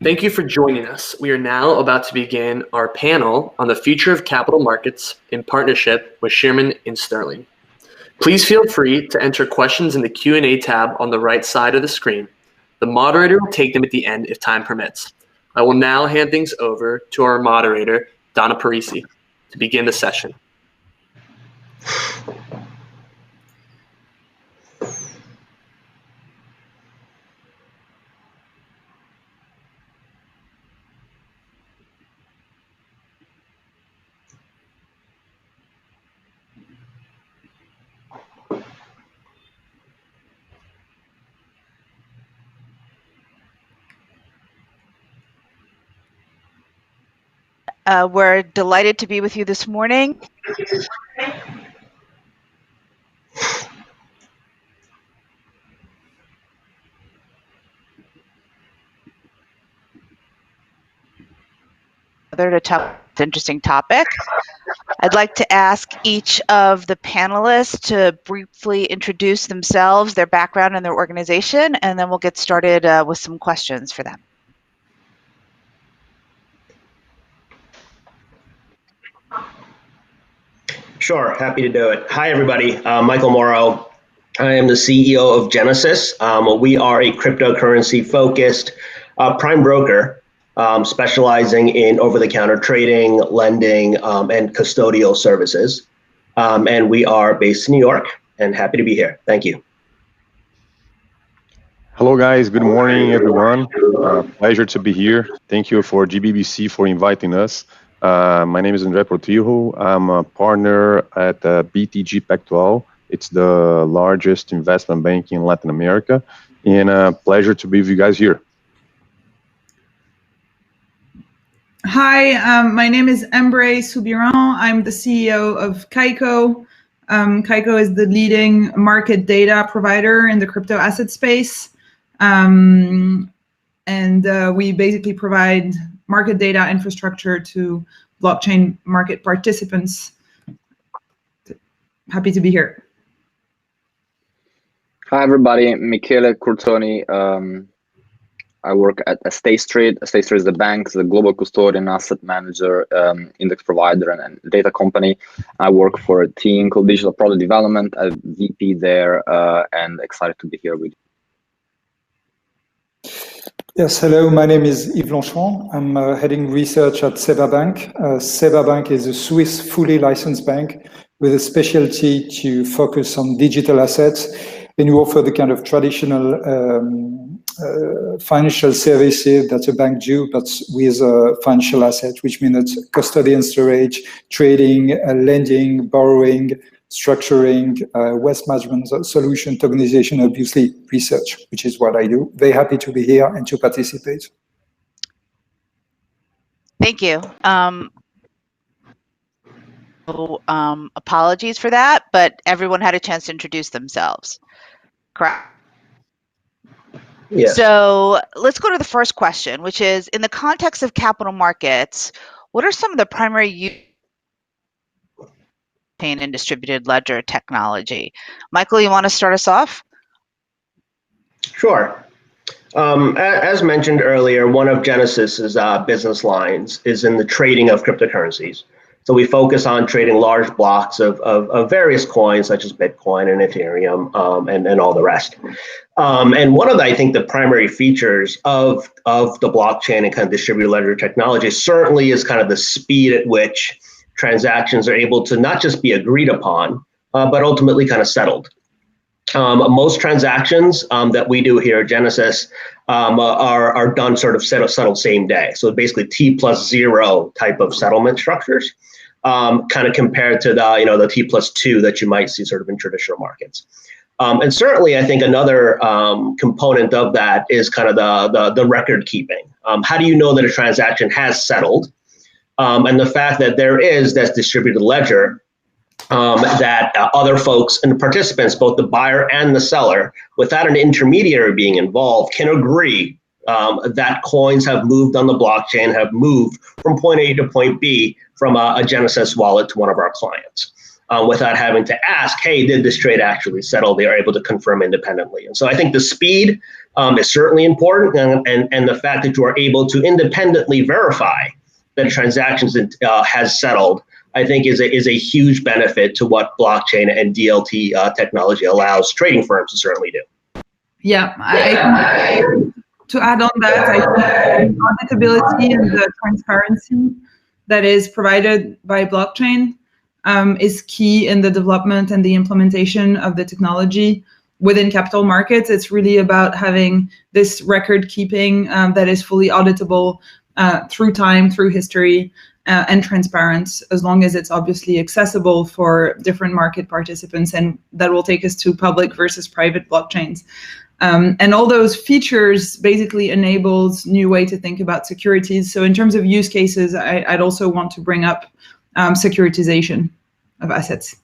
Thank you for joining us. We are now about to begin our panel on the future of capital markets in partnership with Shearman Sterling. Please feel free to enter questions in the Q&A tab on the right side of the screen. The moderator will take them at the end if time permits. I will now hand things over to our moderator, Donna Parisi, to begin the session. We're delighted to be with you this morning. To talk this interesting topic. I'd like to ask each of the panelists to briefly introduce themselves, their background, and their organization, and then we'll get started with some questions for them. Sure, happy to do it. Hi, everybody. Michael Morrow. I am the CEO of Genesis. We are a cryptocurrency-focused prime broker specializing in over-the-counter trading, lending, and custodial services. And we are based in New York and happy to be here. Thank you. Hello, guys. Good morning, everyone. Pleasure to be here. Thank you for GBBC for inviting us. My name is André Portillo. I'm a partner at BTG Pactual. It's the largest investment bank in Latin America, and a pleasure to be with you guys here. Hi, my name is Embre Soubiran. I'm the CEO of Kaiko. Kaiko is the leading market data provider in the crypto asset space. And we basically provide market data infrastructure to blockchain market participants. Happy to be here. Hi, everybody. Michele Curtoni. I work at State Street. State Street is the bank, the global custodian, asset manager, index provider, and data company. I work for a team called Digital Product Development. I'm VP there, and excited to be here with you. Yes, hello, my name is Yves Longchamp. I'm heading research at Seba Bank. Seba Bank is a Swiss fully licensed bank with a specialty to focus on digital assets, and you offer the kind of traditional financial services that a bank do, but with a financial asset, which means it's custody and storage, trading, lending, borrowing, structuring, wealth management solution, tokenization, obviously research, which is what I do. Very happy to be here and to participate. Thank you. Apologies for that, but everyone had a chance to introduce themselves, correct? Yes. So let's go to the first question, which is, in the context of capital markets, what are some of the primary use and distributed ledger technology? Michael, you want to start us off? Sure. As mentioned earlier, one of Genesis's business lines is in the trading of cryptocurrencies. So we focus on trading large blocks of various coins, such as Bitcoin and Ethereum, and all the rest. And one of the, I think, the primary features of the blockchain and kind of distributed ledger technology certainly is kind of the speed at which transactions are able to not just be agreed upon, but ultimately kind of settled. Most transactions that we do here at Genesis are done sort of settled same day. So basically T+0 type of settlement structures, kind of compared to the T+2 that you might see sort of in traditional markets. And certainly, I think another component of that is kind of the record keeping. How do you know that a transaction has settled? And the fact that there is this distributed ledger that other folks and participants, both the buyer and the seller, without an intermediary being involved, can agree that coins have moved on the blockchain, have moved from point A to point B from a Genesis wallet to one of our clients. without having to ask, hey, did this trade actually settle? They are able to confirm independently. And so I think the speed is certainly important, and the fact that you are able to independently verify that transactions has settled, I think is a huge benefit to what blockchain and DLT technology allows trading firms to certainly do. Yeah, to add on that, I think auditability and the transparency that is provided by blockchain is key in the development and the implementation of the technology within capital markets. It's really about having this record keeping that is fully auditable through time, through history, and transparent, as long as it's obviously accessible for different market participants. And that will take us to public versus private blockchains. And all those features basically enables new way to think about securities. So in terms of use cases, I'd also want to bring up securitization of assets.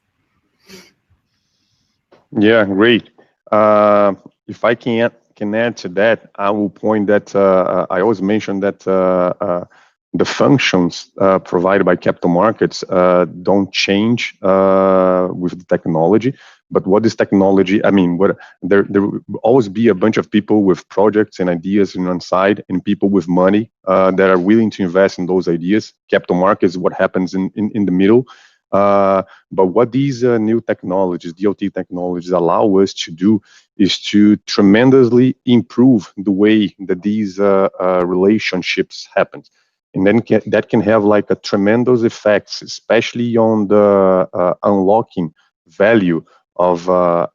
Yeah, great. If I can add to that, I will point that I always mention that the functions provided by capital markets don't change with the technology. But what is technology? I mean, there will always be a bunch of people with projects and ideas on one side, and people with money that are willing to invest in those ideas. Capital markets is what happens in the middle. But what these new technologies, DLT technologies, allow us to do is to tremendously improve the way that these relationships happen. And then that can have like a tremendous effects, especially on the unlocking value of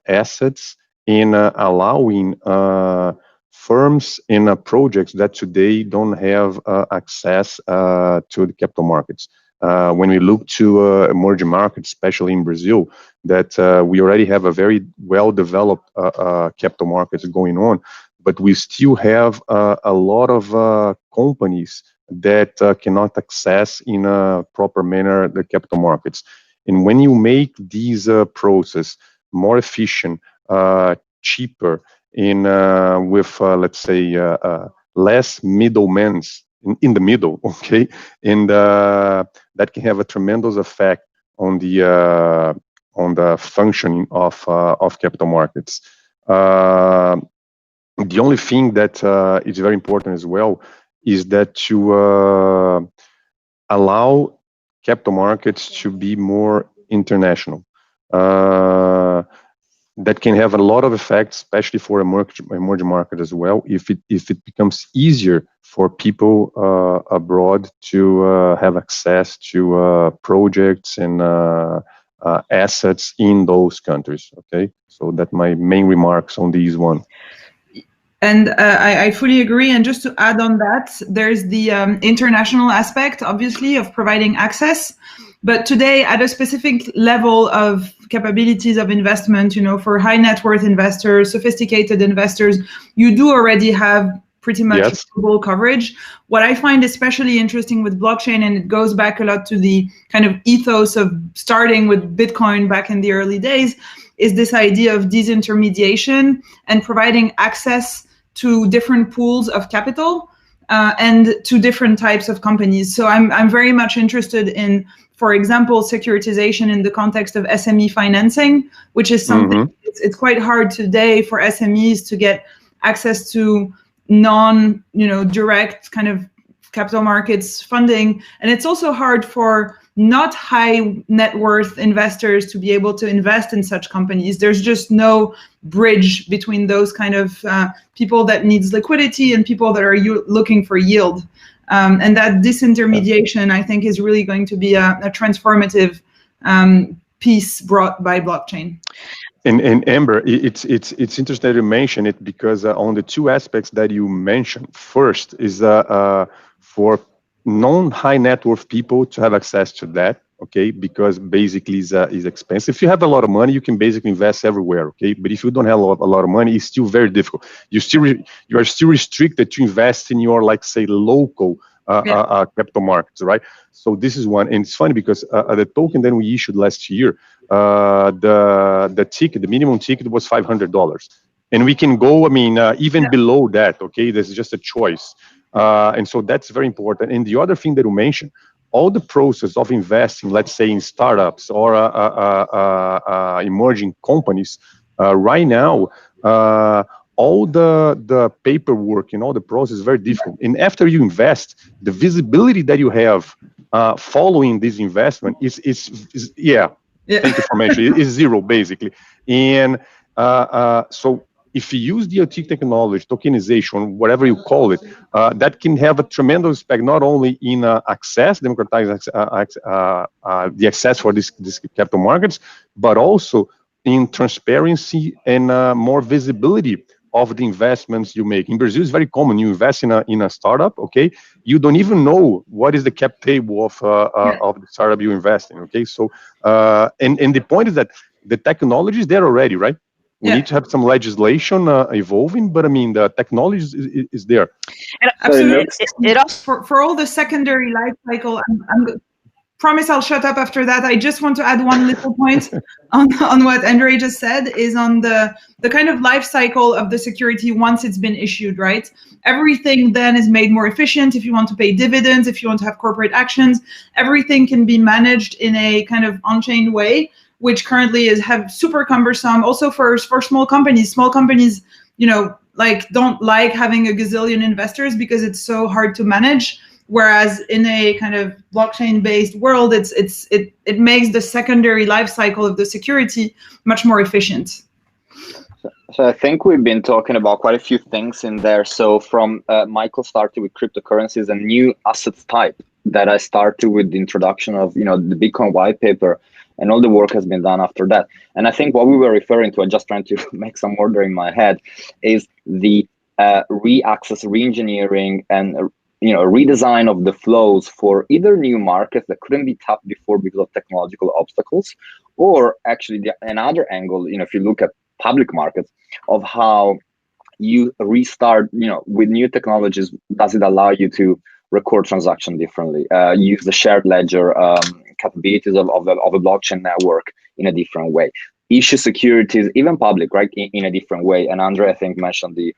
assets in allowing firms in projects that today don't have access to the capital markets. When we look to emerging markets, especially in Brazil, that we already have a very well-developed capital markets going on, but we still have a lot of companies that cannot access in a proper manner the capital markets. And when you make these process more efficient, cheaper, in with let's say less middlemen in the middle, okay, and that can have a tremendous effect on the functioning of capital markets. The only thing that is very important as well is that to allow capital markets to be more international. That can have a lot of effects, especially for emerging market as well, if it becomes easier for people abroad to have access to projects and assets in those countries. Okay, so that's my main remarks on these one. And I fully agree. And just to add on that, there's the international aspect, obviously, of providing access. But today, at a specific level of capabilities of investment, you know, for high net worth investors, sophisticated investors, you do already have pretty much global coverage. What I find especially interesting with blockchain, and it goes back a lot to the kind of ethos of starting with Bitcoin back in the early days, is this idea of disintermediation and providing access to different pools of capital and to different types of companies. So I'm very much interested in, for example, securitization in the context of SME financing, which is something it's quite hard today for SMEs to get access to direct kind of capital markets funding. And it's also hard for not high net worth investors to be able to invest in such companies. There's just no bridge between those kind of people that needs liquidity and people that are looking for yield. And that disintermediation, I think, is really going to be a transformative piece brought by blockchain. And Amber, it's interesting to mention it because on the two aspects that you mentioned, first is for non-high net worth people to have access to that, okay, because basically is expensive. If you have a lot of money, you can basically invest everywhere, okay, but if you don't have a lot of money, it's still very difficult. You are still restricted to invest in your, like, say, local capital markets, right? So this is one, and it's funny because the token that we issued last year, the minimum ticket was $500, and we can go, even below that, okay. This is just a choice, and so that's very important. And the other thing that you mentioned, all the process of investing, let's say in startups or emerging companies, right now, all the paperwork and all the process is very difficult. And after you invest, the visibility that you have following this investment is thank you for mentioning, is zero basically. And so if you use DLT technology, tokenization, whatever you call it, that can have a tremendous impact not only in democratize the access for this capital markets, but also in transparency and more visibility of the investments you make. In Brazil, it's very common. You invest in a startup, okay? You don't even know what is the cap table of the startup you invest in, okay? So, and the point is that the technology is there already, right? We need to have some legislation evolving, but I mean, the technology is there. Absolutely. It also, for all the secondary life cycle, I'm promise I'll shut up after that. I just want to add one little point on what Andre just said, is on the kind of life cycle of the security once it's been issued, right? Everything then is made more efficient. If you want to pay dividends, if you want to have corporate actions, everything can be managed in a kind of on-chain way, which currently have super cumbersome. Also for small companies. Small companies, don't like having a gazillion investors because it's so hard to manage. Whereas in a kind of blockchain-based world, it makes the secondary life cycle of the security much more efficient. So I think we've been talking about quite a few things in there. So from Michael started with cryptocurrencies, a new assets type that I started with the introduction of the Bitcoin white paper, and all the work has been done after that. And I think what we were referring to, I'm just trying to make some order in my head, is the re-access, re-engineering, and redesign of the flows for either new markets that couldn't be tapped before because of technological obstacles, or actually another angle, if you look at public markets, of how you restart, with new technologies, does it allow you to record transaction differently, use the shared ledger capabilities of a blockchain network in a different way, issue securities, even public, right, in a different way. And Andre, I think, mentioned the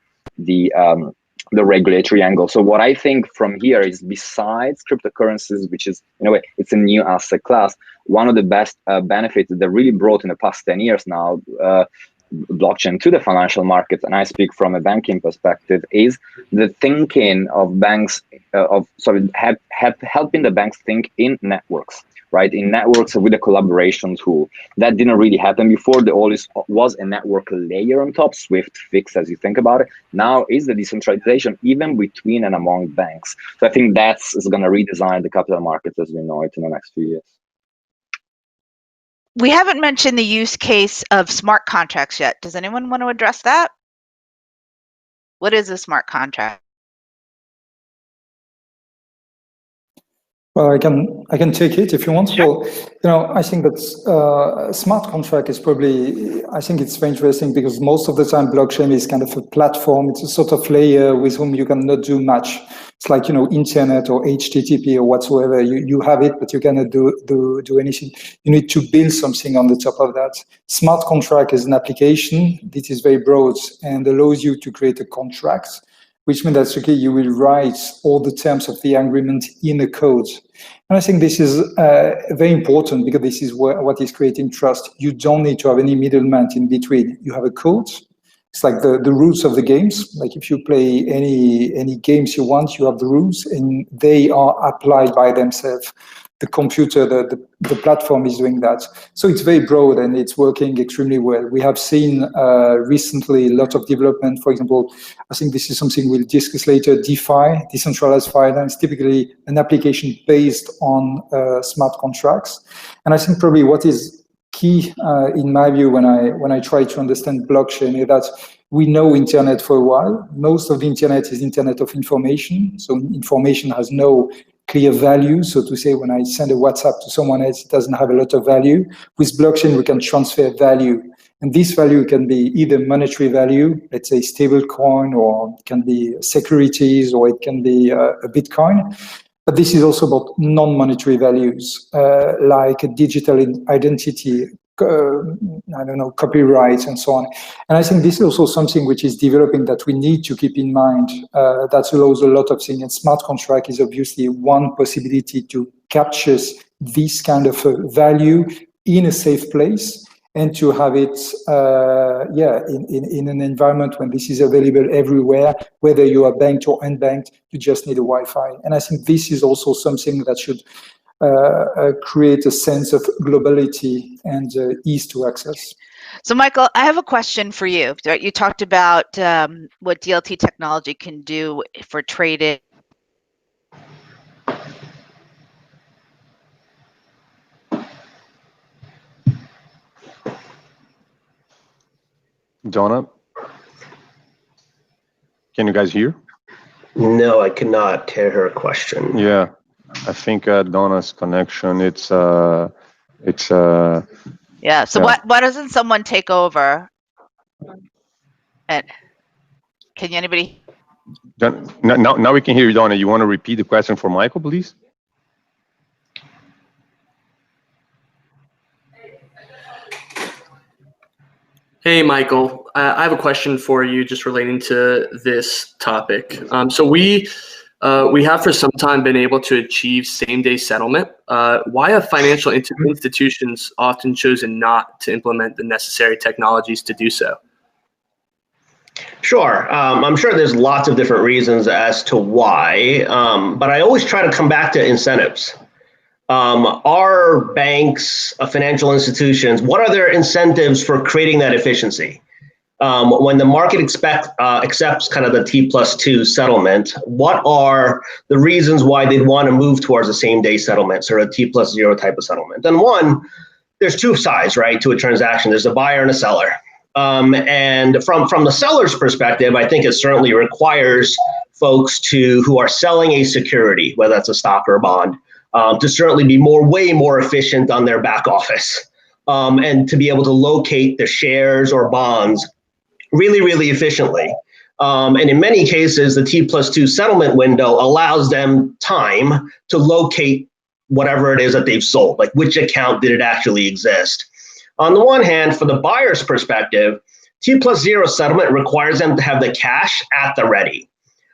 regulatory angle. So what I think from here is, besides cryptocurrencies, which is, in a way, it's a new asset class, one of the best benefits that really brought in the past 10 years now, blockchain to the financial markets, and I speak from a banking perspective, is the thinking of banks, helping the banks think in networks, right? In networks with a collaboration tool. That didn't really happen before. There always was a network layer on top, Swift, Fix, as you think about it. Now is the decentralization, even between and among banks. So I think is going to redesign the capital markets as we know it in the next few years. We haven't mentioned the use case of smart contracts yet. Does anyone want to address that? What is a smart contract? Well, I can take it if you want. Sure. Well, I think that smart contract is probably, I think it's very interesting because most of the time blockchain is kind of a platform. It's a sort of layer with whom you cannot do much. It's like, internet or HTTP or whatsoever. You have it, but you cannot do anything. You need to build something on the top of that. Smart contract is an application. This is very broad and allows you to create a contract, which means that, okay, you will write all the terms of the agreement in a code. And I think this is very important because this is what is creating trust. You don't need to have any middleman in between. You have a code. It's like the rules of the games. Like if you play any games you want, you have the rules and they are applied by themselves. The computer, the platform is doing that. So it's very broad and it's working extremely well. We have seen recently a lot of development. For example, I think this is something we'll discuss later, DeFi, decentralized finance, typically an application based on smart contracts. And I think probably what is key in my view when I try to understand blockchain is that we know internet for a while. Most of the internet is internet of information. So information has no clear value. So to say, when I send a WhatsApp to someone else, it doesn't have a lot of value. With blockchain, we can transfer value. And this value can be either monetary value, let's say stable coin, or it can be securities, or it can be a Bitcoin. But this is also about non-monetary values, like a digital identity, I don't know, copyrights and so on. And I think this is also something which is developing that we need to keep in mind. That allows a lot of things. And smart contract is obviously one possibility to capture this kind of value in a safe place and to have it, in an environment when this is available everywhere, whether you are banked or unbanked, you just need a Wi-Fi. And I think this is also something that should create a sense of globality and ease to access. So, Michael, I have a question for you. You talked about what DLT technology can do for trading. Donna, can you guys hear? No, I cannot hear her question. Yeah, I think Donna's connection. Yeah. So yeah. why doesn't someone take over? And can anybody? Now we can hear you, Donna. You want to repeat the question for Michael, please? Hey, Michael, I have a question for you just relating to this topic. So we have for some time been able to achieve same-day settlement. Why have financial institutions often chosen not to implement the necessary technologies to do so? Sure. I'm sure there's lots of different reasons as to why, but I always try to come back to incentives. Are banks, financial institutions, what are their incentives for creating that efficiency? When the market accepts kind of the T+2 settlement, what are the reasons why they'd want to move towards a same-day settlement, sort of T+0 type of settlement? And one, there's two sides, right, to a transaction. There's a buyer and a seller. And from the seller's perspective, I think it certainly requires folks who are selling a security, whether that's a stock or a bond, to certainly be way more efficient on their back office, and to be able to locate the shares or bonds really efficiently. And in many cases, the T+2 settlement window allows them time to locate whatever it is that they've sold, like which account did it actually exist. On the one hand, for the buyer's perspective, T+0 settlement requires them to have the cash at the ready,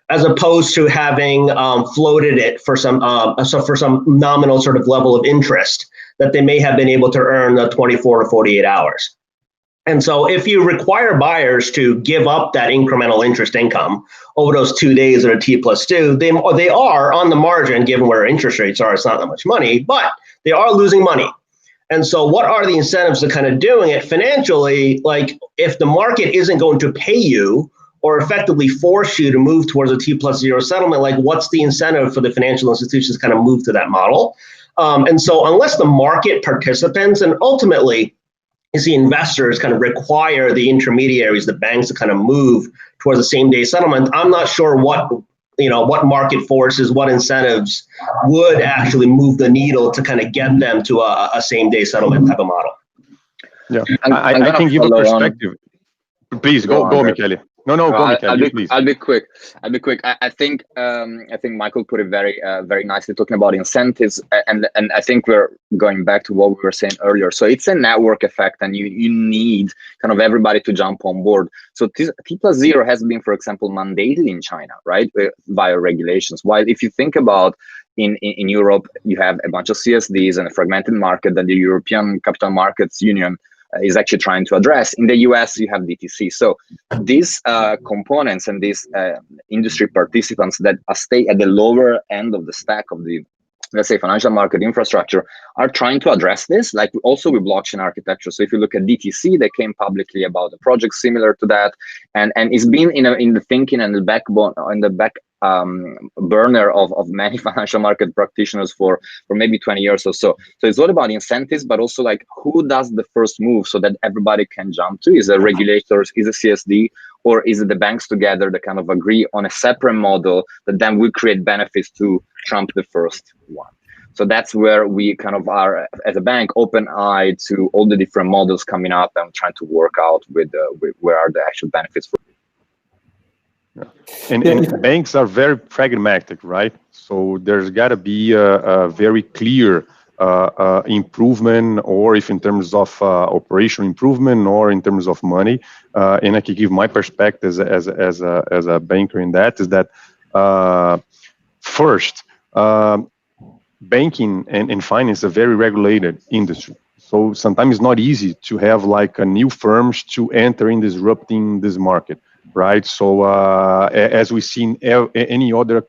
as opposed to having floated it for some nominal sort of level of interest that they may have been able to earn the 24 to 48 hours. And so if you require buyers to give up that incremental interest income over those 2 days that are T+2, they are on the margin, given where interest rates are, it's not that much money, but they are losing money. And so what are the incentives to kind of doing it financially? Like if the market isn't going to pay you or effectively force you to move towards a T+0 settlement, like what's the incentive for the financial institutions to kind of move to that model? And so unless the market participants and ultimately is the investors kind of require the intermediaries, the banks, to kind of move towards the same day settlement, I'm not sure what market forces, what incentives would actually move the needle to kind of get them to a same day settlement type of model. Yeah, I can give a perspective. Please go Michele. No, go Michele, please. I'll be quick. I think Michael put it very nicely, talking about incentives, and I think we're going back to what we were saying earlier. So it's a network effect, and you need kind of everybody to jump on board. So T+0 has been, for example, mandated in China, right, via regulations. While if you think about in Europe, you have a bunch of CSDs and a fragmented market that the European Capital Markets Union is actually trying to address. In the US, you have DTC. So these components and these industry participants that stay at the lower end of the stack of the, let's say, financial market infrastructure are trying to address this, like also with blockchain architecture. So if you look at DTC, they came publicly about a project similar to that, and it's been in the thinking and the backbone, in the back burner of many financial market practitioners for maybe 20 years or so. So it's all about incentives, but also like who does the first move so that everybody can jump to? Is it regulators, is it CSD, or is it the banks together that kind of agree on a separate model that then will create benefits to trump the first one? So that's where we kind of are, as a bank, open-eyed to all the different models coming up and trying to work out with where are the actual benefits for. And banks are very pragmatic, right? So there's got to be a very clear improvement, or if in terms of operational improvement, or in terms of money. And I can give my perspective as a banker in that, is that first, banking and finance is a very regulated industry. So sometimes it's not easy to have like a new firms to enter in disrupting this market, right? So as we see in any other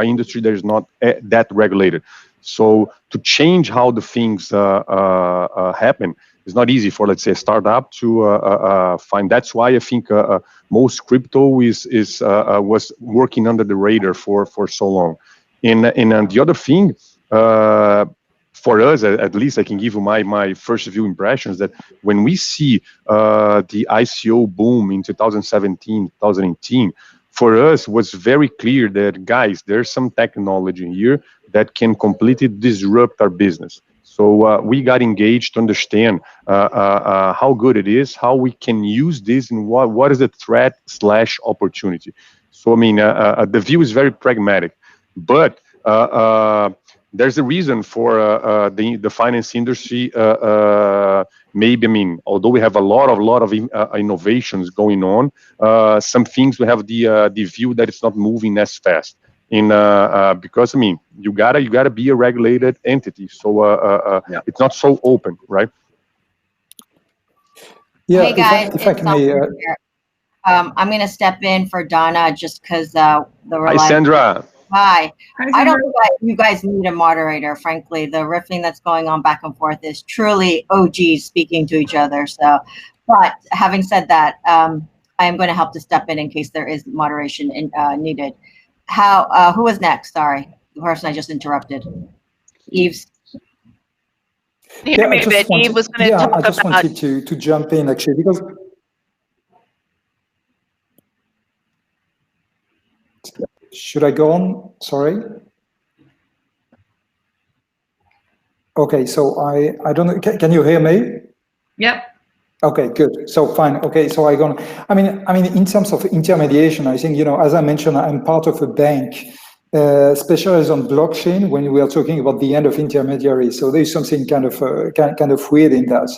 industry that is not that regulated. So to change how the things happen is not easy for, let's say, a startup to find. That's why I think most crypto was working under the radar for so long. And the other thing, for us, at least, I can give you my first view impressions, that when we see the ICO boom in 2017, 2018, for us was very clear that, guys, there's some technology here that can completely disrupt our business. So we got engaged to understand how good it is, how we can use this, and what is the threat / opportunity. So I mean, the view is very pragmatic, but there's a reason for the finance industry. Maybe, I mean, although we have a lot of innovations going on, some things we have the view that it's not moving as fast. Because I mean, you gotta be a regulated entity, so it's not so open, right? Yeah, hey guys, if I may, I'm going to step in for Donna just because Hi, Sandra. Hi. Hi, I don't Sandra. think you guys need a moderator, frankly. The riffing that's going on back and forth is truly OGs speaking to each other. So, but having said that, I am going to help to step in case there is moderation needed. Who was next? Sorry, the person I just interrupted. Yves. yeah, I just Eve was going to talk about. wanted to jump in actually, because should I go on? Sorry. Okay, so I don't know. Can you hear me? Yep. Okay, good. So fine. Okay, so I mean, in terms of intermediation, I think, as I mentioned, I'm part of a bank specialized on blockchain when we are talking about the end of intermediaries. So there's something kind of weird in that.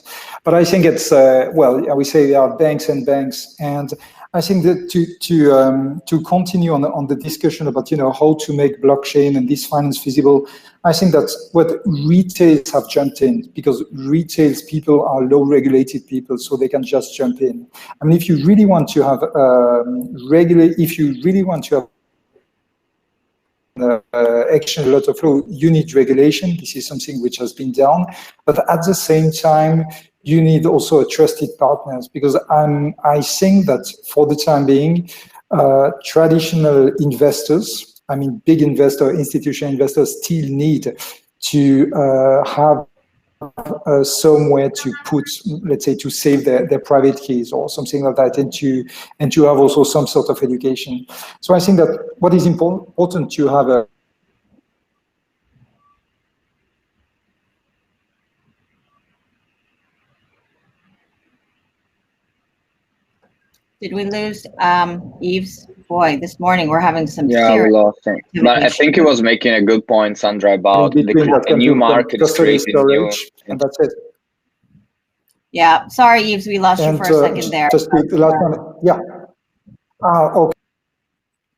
But I think it's well, I would say there are banks and banks, and I think that to continue on the discussion about how to make blockchain and this finance feasible, I think that's what retailers have jumped in, because retails people are low regulated people, so they can just jump in. I mean, if you really want to have action, a lot of law, you need regulation. This is something which has been done, but at the same time, you need also a trusted partners, because I think that for the time being, traditional investors, I mean, big investor, institutional investors, still need to have somewhere to put, let's say, to save their private keys or something like that, and to have also some sort of education. So I think that what is important to have a Did we lose Yves? Boy, this morning we're having some Yeah, we serious lost him. But I think he was making a good point, Sandra, about a new market is creating new. And that's it. Yeah, sorry, Yves, we lost you for a second there. Just the last one. Yeah. Okay.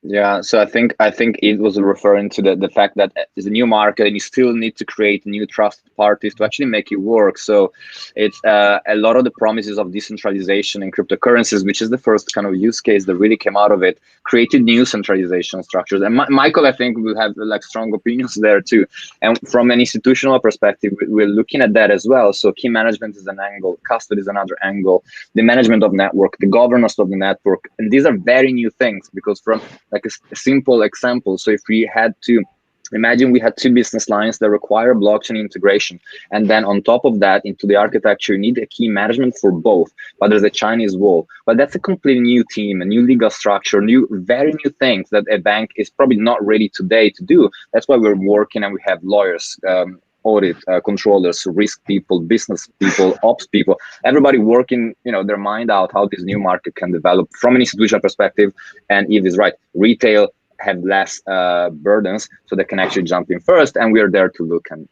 Yeah, so I think it was referring to the fact that it's a new market and you still need to create new trusted parties to actually make it work. So it's a lot of the promises of decentralization and cryptocurrencies, which is the first kind of use case that really came out of it, created new centralization structures. And Michael, I think, will have like strong opinions there too. And from an institutional perspective, we're looking at that as well. So key management is an angle, custody is another angle, the management of network, the governance of the network. And these are very new things, because from like a simple example. So if we had to imagine we had two business lines that require blockchain integration, and then on top of that, into the architecture, you need a key management for both, but there's a Chinese wall. But that's a completely new team, a new legal structure, very new things that a bank is probably not ready today to do. That's why we're working, and we have lawyers, audit controllers, risk people, business people, ops people, everybody working their mind out how this new market can develop from an institutional perspective. And Yves is right, retail have less burdens, so they can actually jump in first, and we are there to look. And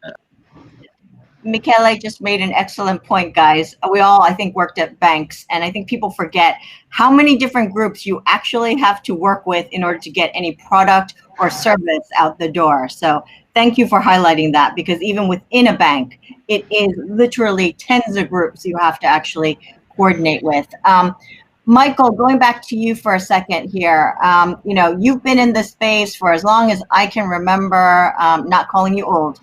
Michele just made an excellent point, guys. We all, I think, worked at banks, and I think people forget how many different groups you actually have to work with in order to get any product or service out the door. So thank you for highlighting that, because even within a bank, it is literally tens of groups you have to actually coordinate with. Michael, going back to you for a second here, you know, you've been in this space for as long as I can remember, not calling you old.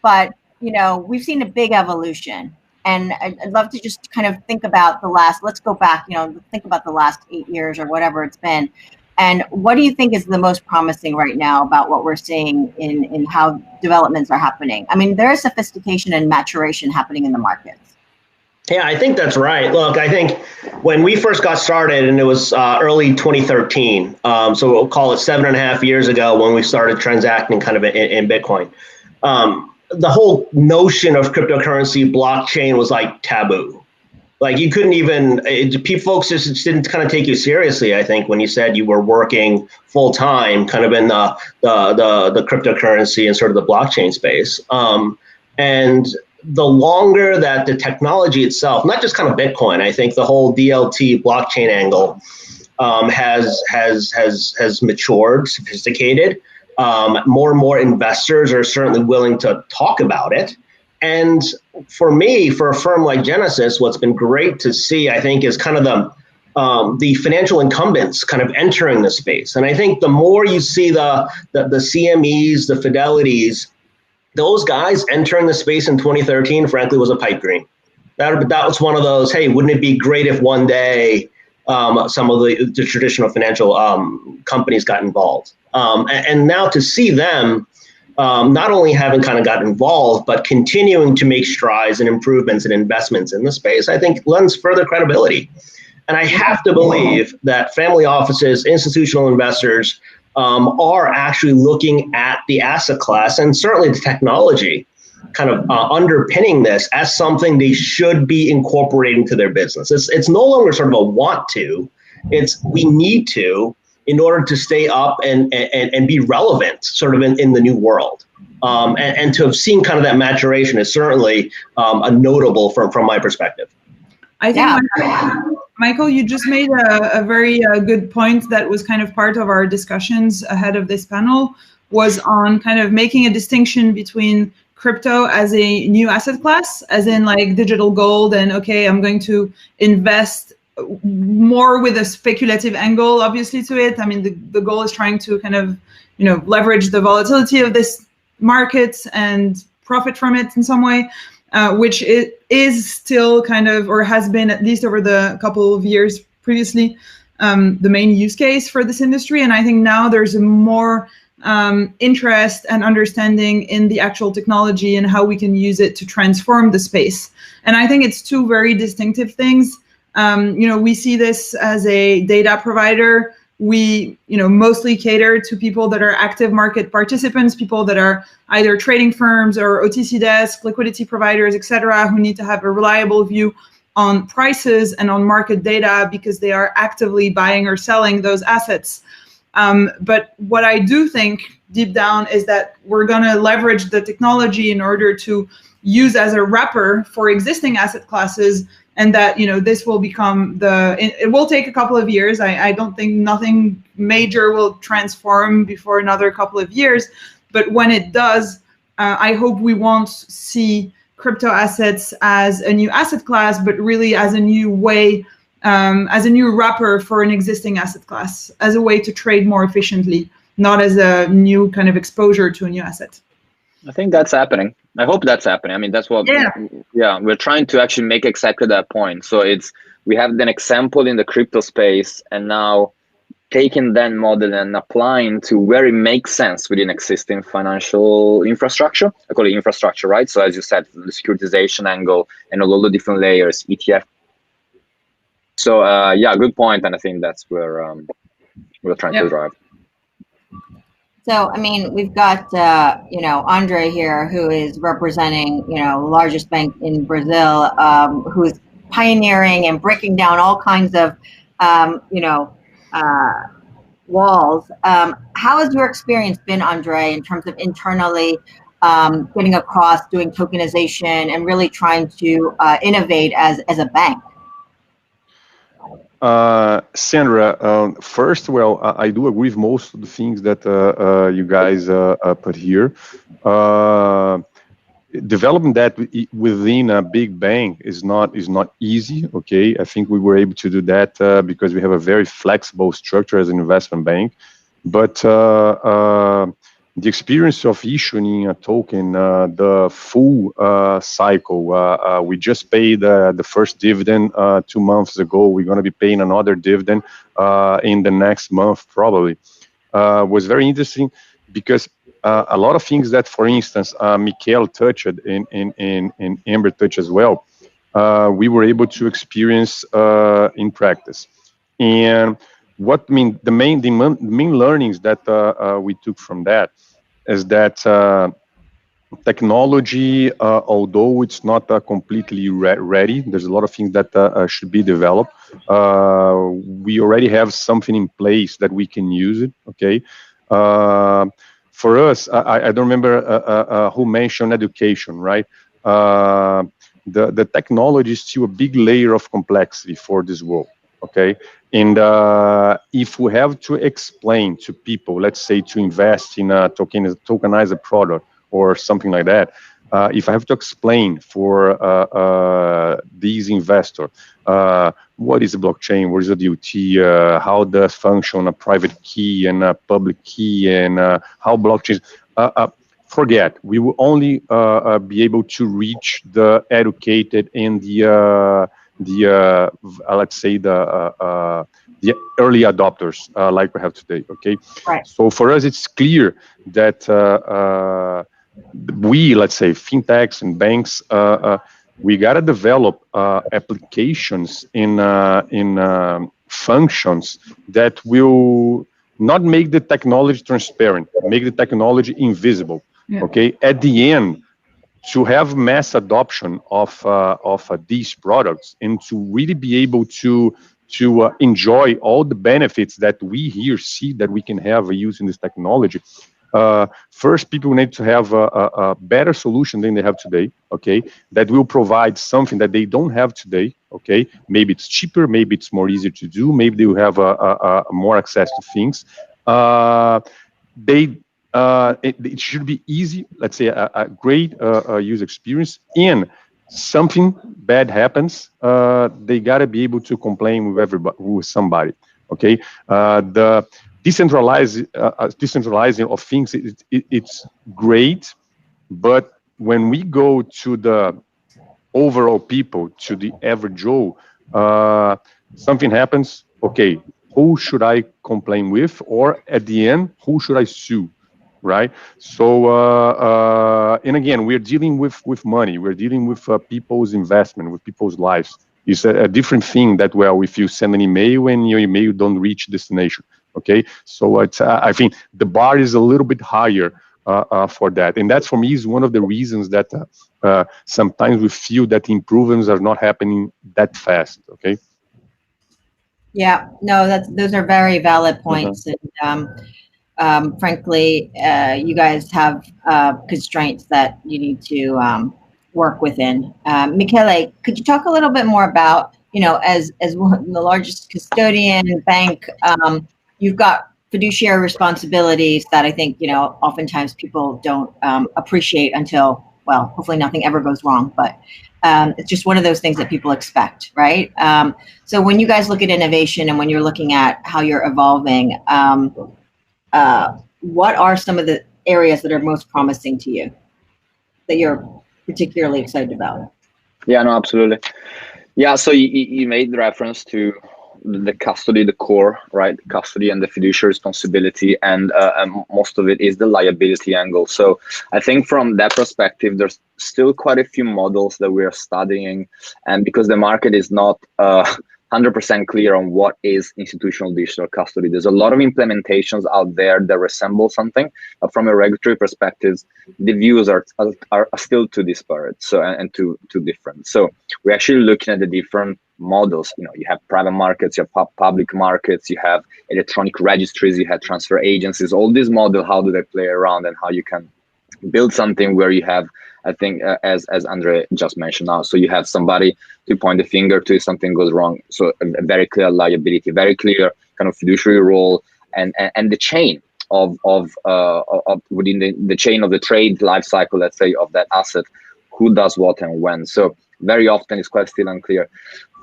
But, you know, we've seen a big evolution, and I'd love to just kind of think about let's go back, you know, think about the last 8 years or whatever it's been. And what do you think is the most promising right now about what we're seeing in how developments are happening? I mean, there is sophistication and maturation happening in the markets. Yeah, I think that's right. Look, I think when we first got started, and it was early 2013, so we'll call it 7.5 years ago when we started transacting kind of in Bitcoin. The whole notion of cryptocurrency, blockchain was like taboo. Like you couldn't even, folks just didn't kind of take you seriously, I think, when you said you were working full time kind of in the cryptocurrency and sort of the blockchain space. And the longer that the technology itself, not just kind of Bitcoin, I think the whole DLT blockchain angle has matured, sophisticated. More and more investors are certainly willing to talk about it. And for me, for a firm like Genesis, what's been great to see, I think, is kind of the financial incumbents kind of entering the space. And I think the more you see the CMEs, the Fidelities, those guys entering the space in 2013, frankly, was a pipe dream. That was one of those, hey, wouldn't it be great if one day some of the traditional financial companies got involved? And now to see them not only having kind of gotten involved, but continuing to make strides and improvements and investments in the space, I think lends further credibility. And I have to believe that family offices, institutional investors are actually looking at the asset class and certainly the technology kind of underpinning this as something they should be incorporating to their business. It's no longer sort of a want to, it's we need to in order to stay up and be relevant sort of in the new world. And to have seen kind of that maturation is certainly a notable from my perspective. I think, Michael, you just made a very good point that was kind of part of our discussions ahead of this panel, was on kind of making a distinction between crypto as a new asset class, as in like digital gold, and okay, I'm going to invest more with a speculative angle, obviously, to it. I mean, the goal is trying to kind of, you know, leverage the volatility of this market and profit from it in some way. Which it is still kind of, or has been at least over the couple of years previously, the main use case for this industry. And I think now there's more interest and understanding in the actual technology and how we can use it to transform the space. And I think it's two very distinctive things. You know, we see this as a data provider. We, you know, mostly cater to people that are active market participants, people that are either trading firms or OTC desk, liquidity providers, et cetera, who need to have a reliable view on prices and on market data because they are actively buying or selling those assets. But what I do think deep down is that we're going to leverage the technology in order to use as a wrapper for existing asset classes. And that, you know, this will become it will take a couple of years. I don't think nothing major will transform before another couple of years. But when it does, I hope we won't see crypto assets as a new asset class, but really as a new way, as a new wrapper for an existing asset class, as a way to trade more efficiently, not as a new kind of exposure to a new asset. I think that's happening. I hope that's happening. I mean, that's what, we're trying to actually make exactly that point. So we have an example in the crypto space, and now taking that model and applying to where it makes sense within existing financial infrastructure. I call it infrastructure, right? So as you said, the securitization angle and all the different layers, ETF. So good point. And I think that's where we're trying to drive. So, I mean, we've got, you know, Andre here, who is representing, you know, the largest bank in Brazil, who's pioneering and breaking down all kinds of, you know, walls. How has your experience been, Andre, in terms of internally getting across, doing tokenization, and really trying to innovate as a bank? Sandra, first, well, I do agree with most of the things that you guys put here. Developing that within a big bank is not easy. Okay, I think we were able to do that because we have a very flexible structure as an investment bank. But the experience of issuing a token, the full cycle, we just paid the first dividend 2 months ago. We're going to be paying another dividend in the next month probably. Was very interesting because a lot of things that, for instance, Michael touched and Amber touched as well, we were able to experience in practice. And the main learnings that we took from that is that technology, although it's not completely ready, there's a lot of things that should be developed. We already have something in place that we can use it. Okay. For us, I don't remember who mentioned education, right? The technology is still a big layer of complexity for this world, okay? And if we have to explain to people, let's say to invest in a tokenize a product or something like that, if I have to explain for these investors, what is a blockchain, what is a DLT, how does function a private key and a public key, and how blockchains, forget. We will only be able to reach the educated and the let's say the early adopters like we have today. Okay. Right. So for us, it's clear that we, let's say, fintechs and banks, we gotta develop applications in functions that will not make the technology transparent, make the technology invisible. Yeah. Okay. At the end, to have mass adoption of these products and to really be able to enjoy all the benefits that we here see that we can have using this technology. First, people need to have a better solution than they have today, okay, that will provide something that they don't have today, okay? Maybe it's cheaper, maybe it's more easier to do, maybe they will have more access to things. It should be easy, let's say a great user experience, and something bad happens, they gotta be able to complain with everybody, with somebody, okay? The decentralizing of things, it's great, but when we go to the overall people, to the average Joe, something happens, okay, who should I complain with? Or at the end, who should I sue? Right? So, and again, we're dealing with money. We're dealing with people's investment, with people's lives. It's a different thing that, well, if you send an email and your email don't reach destination, okay? So it's, I think the bar is a little bit higher for that. And that, for me, is one of the reasons that sometimes we feel that improvements are not happening that fast, okay? Yeah, no, those are very valid points. And frankly, you guys have constraints that you need to work within. Michele, could you talk a little bit more about, as one, the largest custodian bank, you've got fiduciary responsibilities that I think, oftentimes people don't appreciate until, well, hopefully nothing ever goes wrong, but it's just one of those things that people expect, right? So when you guys look at innovation and when you're looking at how you're evolving, what are some of the areas that are most promising to you that you're particularly excited about? Yeah, no, absolutely. Yeah, so you made reference to the custody, the core, right? Custody and the fiduciary responsibility, and most of it is the liability angle. So I think from that perspective, there's still quite a few models that we are studying, and because the market is not 100% clear on what is institutional digital custody. There's a lot of implementations out there that resemble something, but from a regulatory perspective, the views are still too disparate, so and too different. So we're actually looking at the different models. You know, you have private markets, you have public markets, you have electronic registries, you have transfer agencies. All these models, how do they play around, and how you can build something where you have, I think, as Andre just mentioned now, so you have somebody to point the finger to if something goes wrong. So a very clear liability, very clear kind of fiduciary role, and the chain of within the chain of the trade life cycle, let's say, of that asset, who does what and when. So very often it's quite still unclear.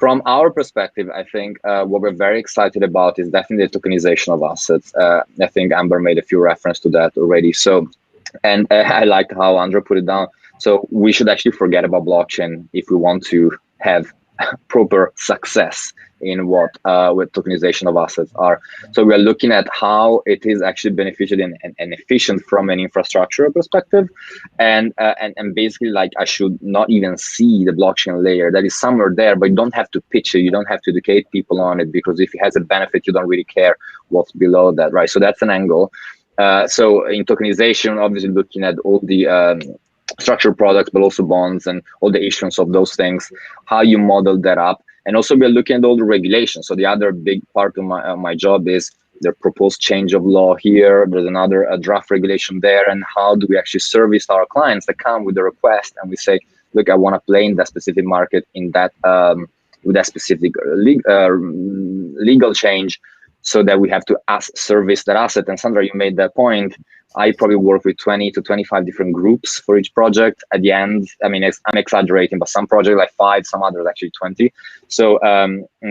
From our perspective, I think what we're very excited about is definitely the tokenization of assets. I think Amber made a few reference to that already. So, and I liked how Andre put it down. So we should actually forget about blockchain if we want to have proper success in what with tokenization of assets are. So we are looking at how it is actually beneficial and efficient from an infrastructure perspective, and basically, like, I should not even see the blockchain layer that is somewhere there, but you don't have to pitch it, you don't have to educate people on it, because if it has a benefit, you don't really care what's below that, right? So that's an angle. So in tokenization, obviously looking at all the structured products, but also bonds and all the issuance of those things, how you model that up. And also we're looking at all the regulations. So the other big part of my job is the proposed change of law here. There's another draft regulation there. And how do we actually service our clients that come with a request and we say, look, I want to play in that specific market in that with that specific legal change, so that we have to service that asset. And Sandra, you made that point. I probably work with 20 to 25 different groups for each project. At the end, I mean, I'm exaggerating, but some projects like 5, some others actually 20. So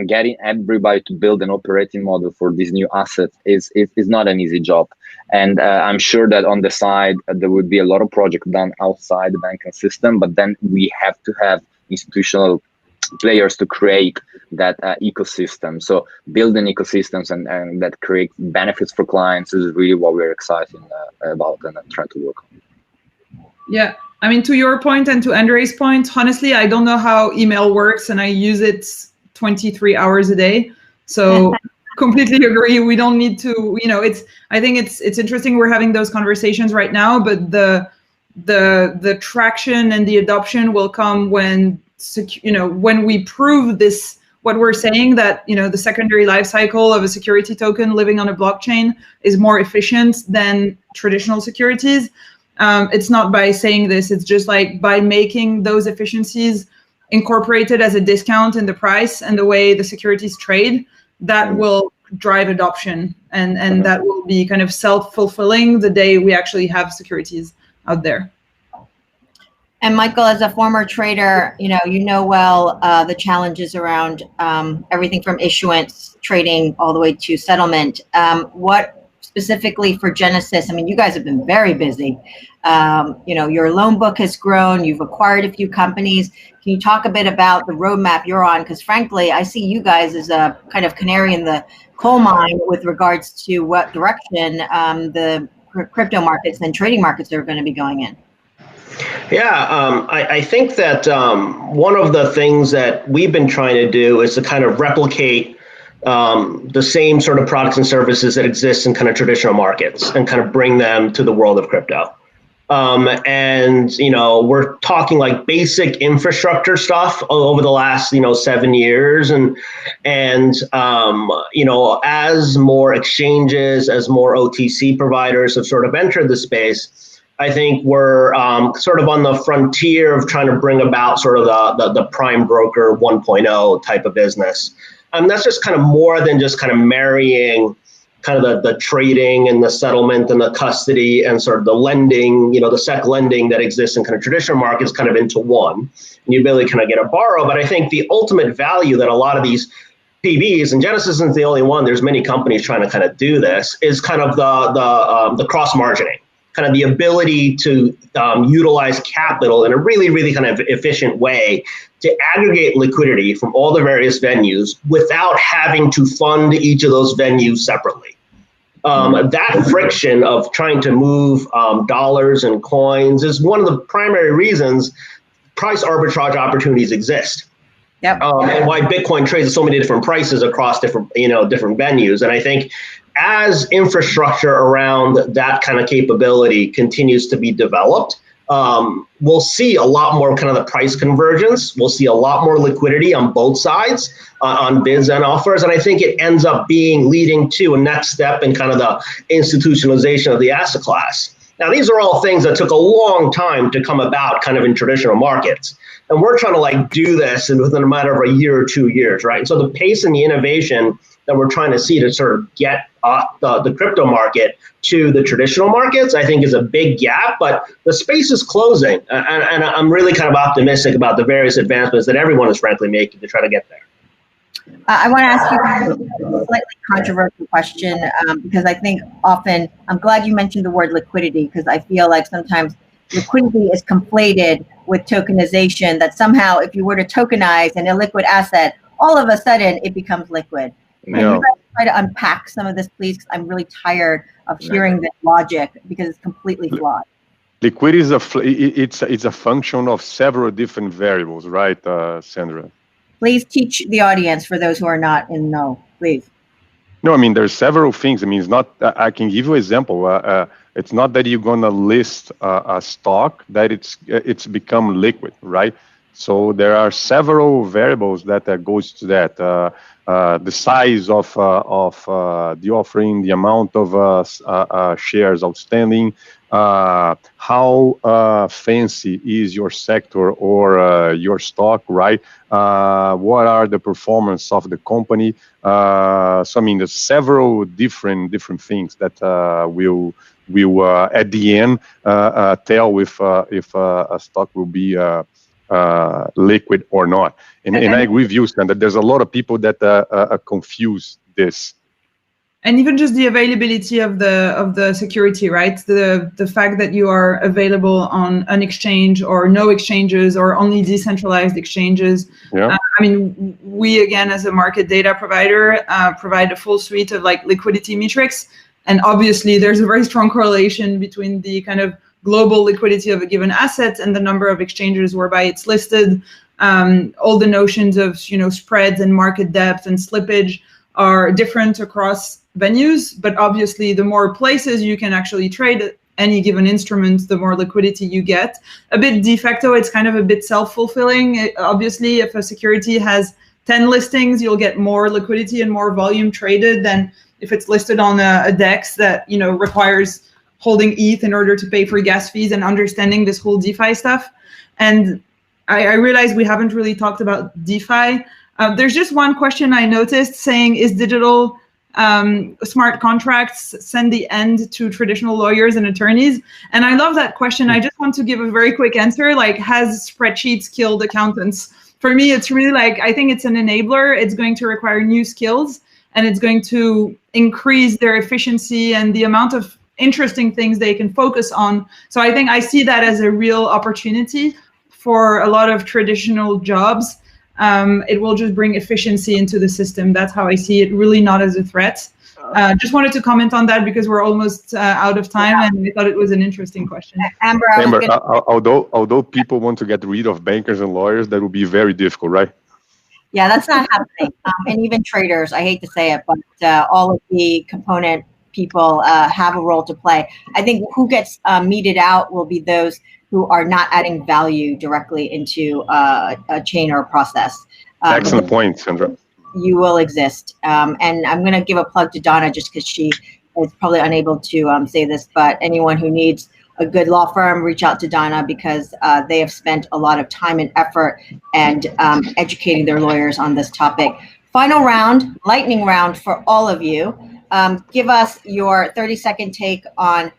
getting everybody to build an operating model for these new assets is not an easy job. And I'm sure that on the side, there would be a lot of projects done outside the banking system, but then we have to have institutional players to create that ecosystem. So building ecosystems and that create benefits for clients is really what we're excited about and trying to work on. Yeah, I mean, to your point and to Andre's point, honestly, I don't know how email works, and I use it 23 hours a day. So completely agree. We don't need to, you know, I think it's interesting we're having those conversations right now, but the traction and the adoption will come when, you know, when we prove this, what we're saying, that, you know, the secondary life cycle of a security token living on a blockchain is more efficient than traditional securities. It's not by saying this, it's just like by making those efficiencies incorporated as a discount in the price and the way the securities trade, that will drive adoption, and that will be kind of self-fulfilling the day we actually have securities out there. And Michael, as a former trader, you know well the challenges around everything from issuance, trading, all the way to settlement. What specifically for Genesis? I mean, you guys have been very busy. You know, your loan book has grown. You've acquired a few companies. Can you talk a bit about the roadmap you're on? Because frankly, I see you guys as a kind of canary in the coal mine with regards to what direction the crypto markets and trading markets are going to be going in. Yeah, I think that one of the things that we've been trying to do is to kind of replicate the same sort of products and services that exist in kind of traditional markets and kind of bring them to the world of crypto. And, you know, we're talking like basic infrastructure stuff over the last, 7 years. And you know, as more exchanges, as more OTC providers have sort of entered the space, I think we're sort of on the frontier of trying to bring about sort of the prime broker 1.0 type of business. That's just kind of more than just kind of marrying kind of the trading and the settlement and the custody and sort of the lending, the sec lending that exists in kind of traditional markets kind of into one. And you ability to kind of get a borrow. But I think the ultimate value that a lot of these PBs, and Genesis isn't the only one, there's many companies trying to kind of do this, is kind of the cross margining. Kind of the ability to utilize capital in a really, really kind of efficient way to aggregate liquidity from all the various venues without having to fund each of those venues separately. That friction of trying to move dollars and coins is one of the primary reasons price arbitrage opportunities exist. Yep. And why Bitcoin trades at so many different prices across different, different venues. And I think as infrastructure around that kind of capability continues to be developed, we'll see a lot more kind of the price convergence. We'll see a lot more liquidity on both sides, on bids and offers. And I think it ends up leading to a next step in kind of the institutionalization of the asset class. Now, these are all things that took a long time to come about kind of in traditional markets. And we're trying to like do this within a matter of a year or 2 years, right? And so the pace and the innovation that we're trying to see to sort of get the crypto market to the traditional markets, I think is a big gap, but the space is closing. And I'm really kind of optimistic about the various advancements that everyone is frankly making to try to get there. I want to ask you a slightly controversial question because I think often, I'm glad you mentioned the word liquidity, because I feel like sometimes liquidity is conflated with tokenization, that somehow if you were to tokenize an illiquid asset, all of a sudden it becomes liquid. Can you guys try to unpack some of this, please? Because I'm really tired of hearing this logic because it's completely flawed. Liquidity is it's a function of several different variables, right, Sandra? Please teach the audience for those who are not in know, please. No, I mean, there's several things. I mean, it's not, I can give you an example. It's not that you're going to list a stock that it's become liquid, right? So there are several variables that goes to that. The size of the offering, the amount of shares outstanding, how fancy is your sector or your stock, right? What are the performance of the company? So I mean, there's several different things that will at the end tell if a stock will be liquid or not. And I agree with you, Stan, that there's a lot of people that confuse this. And even just the availability of the security, right? The fact that you are available on an exchange or no exchanges or only decentralized exchanges. Yeah. I mean, we again as a market data provider provide a full suite of like liquidity metrics, and obviously there's a very strong correlation between the kind of global liquidity of a given asset and the number of exchanges whereby it's listed. All the notions of spreads and market depth and slippage are different across venues, but obviously the more places you can actually trade any given instrument, the more liquidity you get. A bit de facto, it's kind of a bit self-fulfilling. Obviously, if a security has 10 listings, you'll get more liquidity and more volume traded than if it's listed on a DEX that requires holding ETH in order to pay for gas fees and understanding this whole DeFi stuff. And I realize we haven't really talked about DeFi. There's just one question I noticed saying, is digital smart contracts send the end to traditional lawyers and attorneys? And I love that question. I just want to give a very quick answer. Like, has spreadsheets killed accountants? For me, it's really like, I think it's an enabler. It's going to require new skills, and it's going to increase their efficiency and the amount of interesting things they can focus on. So I think I see that as a real opportunity for a lot of traditional jobs. It will just bring efficiency into the system. That's how I see it, really not as a threat. Just wanted to comment on that because we're almost out of time, and I thought it was an interesting question. Amber, although people want to get rid of bankers and lawyers, that would be very difficult, right? Yeah, that's not happening. And even traders, I hate to say it, but all of the component people have a role to play. I think who gets meted out will be those who are not adding value directly into a chain or a process. Excellent point, Sandra. You will exist. And I'm going to give a plug to Donna just because she is probably unable to say this, but anyone who needs a good law firm, reach out to Donna because they have spent a lot of time and effort and educating their lawyers on this topic. Final round, lightning round for all of you. Give us your 30-second take on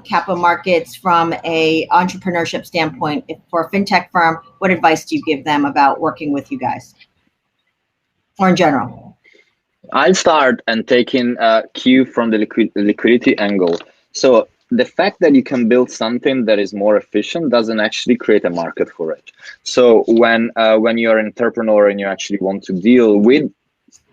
capital markets from a entrepreneurship standpoint. For a fintech firm, what advice do you give them about working with you guys, or in general? I'll start and taking a cue from the liquidity angle. So the fact that you can build something that is more efficient doesn't actually create a market for it. So when you're an entrepreneur and you actually want to deal with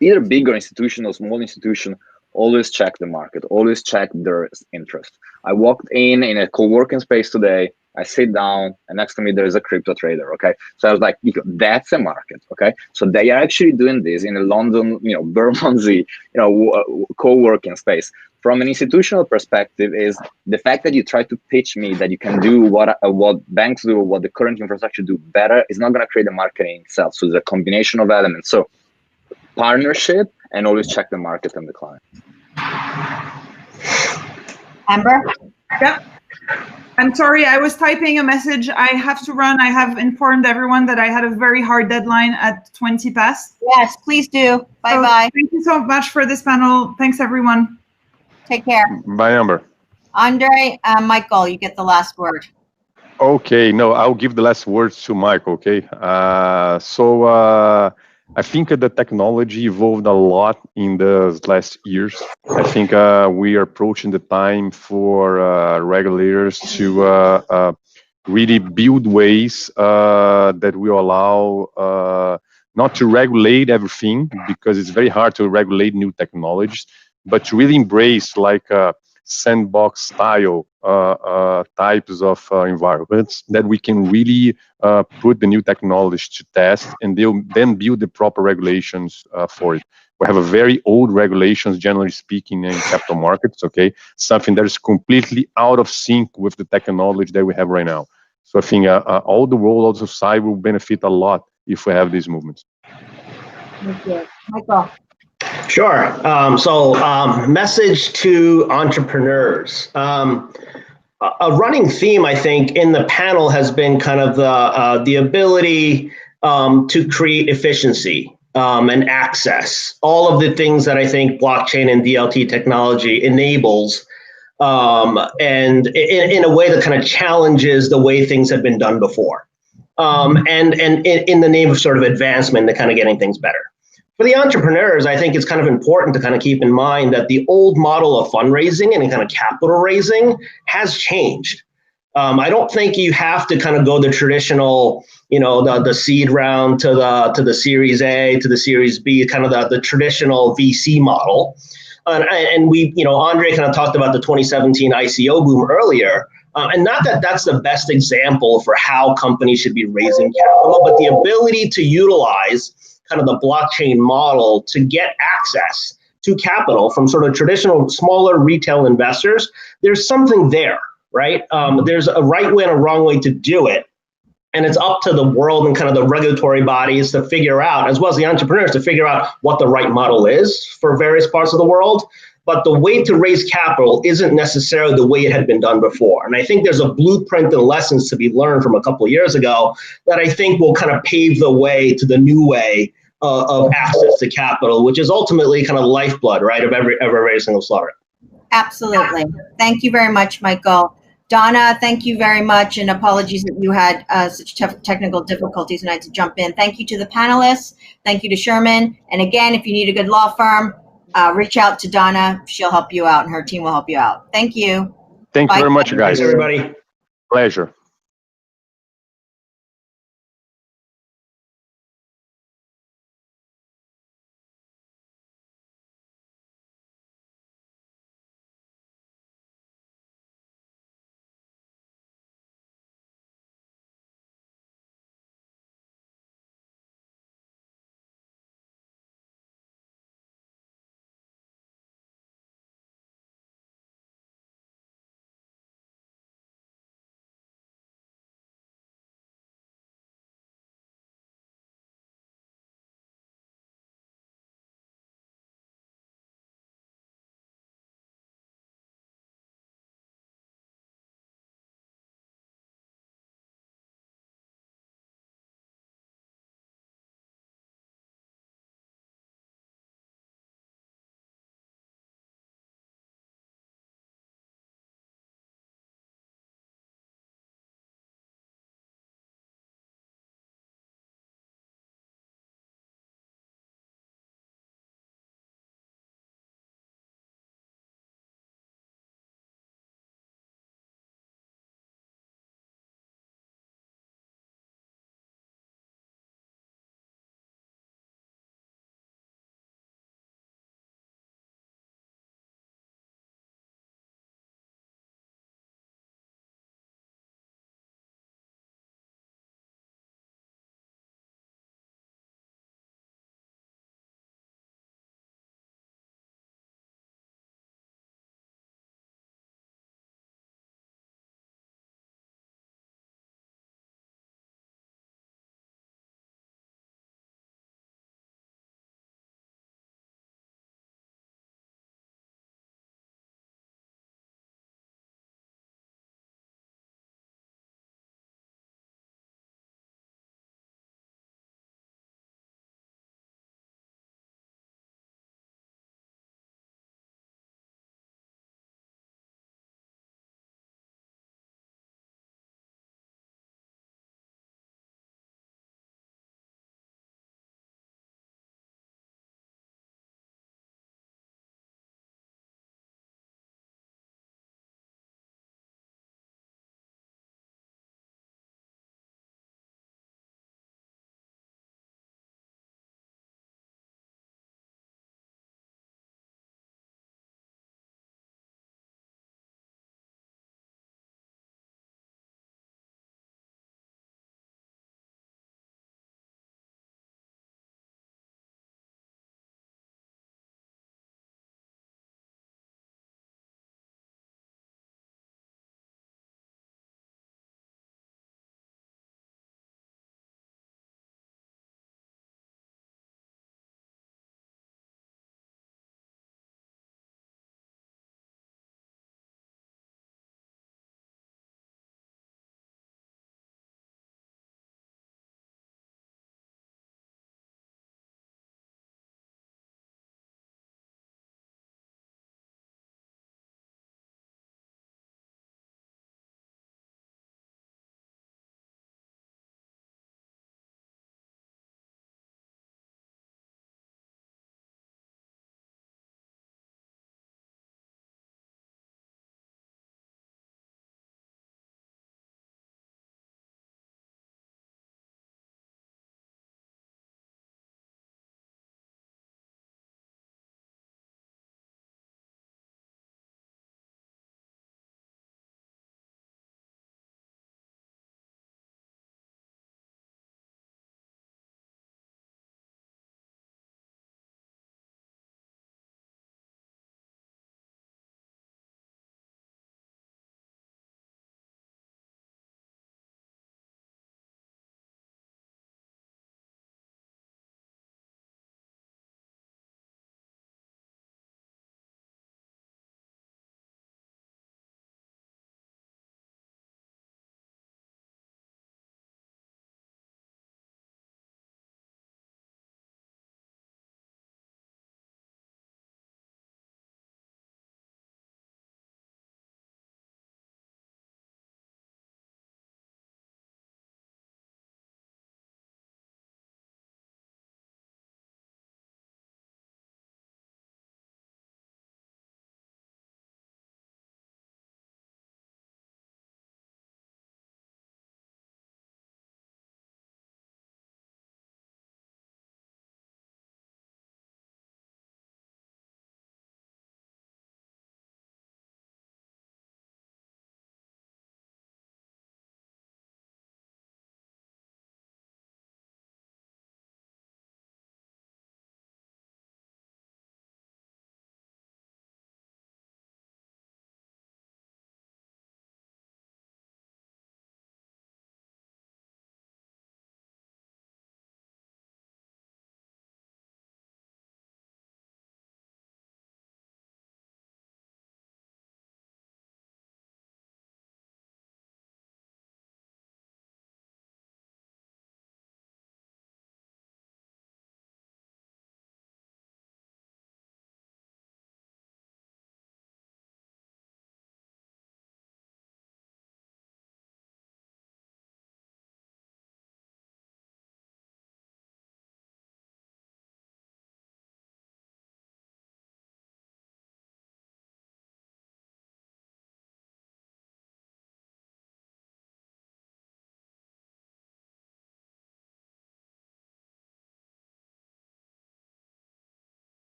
either bigger institution or small institution, always check the market, always check their interest. I walked in a co-working space today I sit down, and next to me there is a crypto trader. Okay, so I was like, that's a market. Okay, so they are actually doing this in a London, Bermondsey, co-working space. From an institutional perspective, is the fact that you try to pitch me that you can do what banks do, what the current infrastructure do better, is not going to create a market in itself. So there's a combination of elements. So partnership, and always check the market and the client. Amber? Yep. I'm sorry, I was typing a message. I have to run. I have informed everyone that I had a very hard deadline at 20 past. Yes, please do. Bye-bye. Thank you so much for this panel. Thanks, everyone. Take care. Bye, Amber. Andre, Michael, you get the last word. Okay, no, I'll give the last words to Michael, okay? I think the technology evolved a lot in the last years. I think we are approaching the time for regulators to really build ways that will allow not to regulate everything, because it's very hard to regulate new technologies, but to really embrace like sandbox style types of environments that we can really put the new technology to test, and they'll then build the proper regulations for it. We have a very old regulations, generally speaking, in capital markets, okay? Something that is completely out of sync with the technology that we have right now. So I think all the world, all the society will benefit a lot if we have these movements. Thank you. Michael. Sure. Message to entrepreneurs. A running theme, I think, in the panel has been kind of the ability to create efficiency and access. All of the things that I think blockchain and DLT technology enables, and in a way that kind of challenges the way things have been done before. And in the name of sort of advancement, and kind of getting things better. For the entrepreneurs, I think it's kind of important to kind of keep in mind that the old model of fundraising and kind of capital raising has changed. I don't think you have to kind of go the traditional, the seed round to the Series A to the Series B, kind of the traditional VC model. And we, Andre kind of talked about the 2017 ICO boom earlier. And not that that's the best example for how companies should be raising capital, but the ability to utilize kind of the blockchain model to get access to capital from sort of traditional smaller retail investors, there's something there, right? There's a right way and a wrong way to do it. And it's up to the world and kind of the regulatory bodies to figure out, as well as the entrepreneurs, to figure out what the right model is for various parts of the world. But the way to raise capital isn't necessarily the way it had been done before. And I think there's a blueprint and lessons to be learned from a couple of years ago that I think will kind of pave the way to the new way of access to capital, which is ultimately kind of lifeblood, right, of every single startup. Absolutely. Thank you very much, Michael. Donna, thank you very much, and apologies that you had such technical difficulties tonight to jump in. Thank you to the panelists. Thank you to Shearman. And again, if you need a good law firm, reach out to Donna. She'll help you out, and her team will help you out. Thank you. Thank you very much, guys. Thanks, everybody. Pleasure.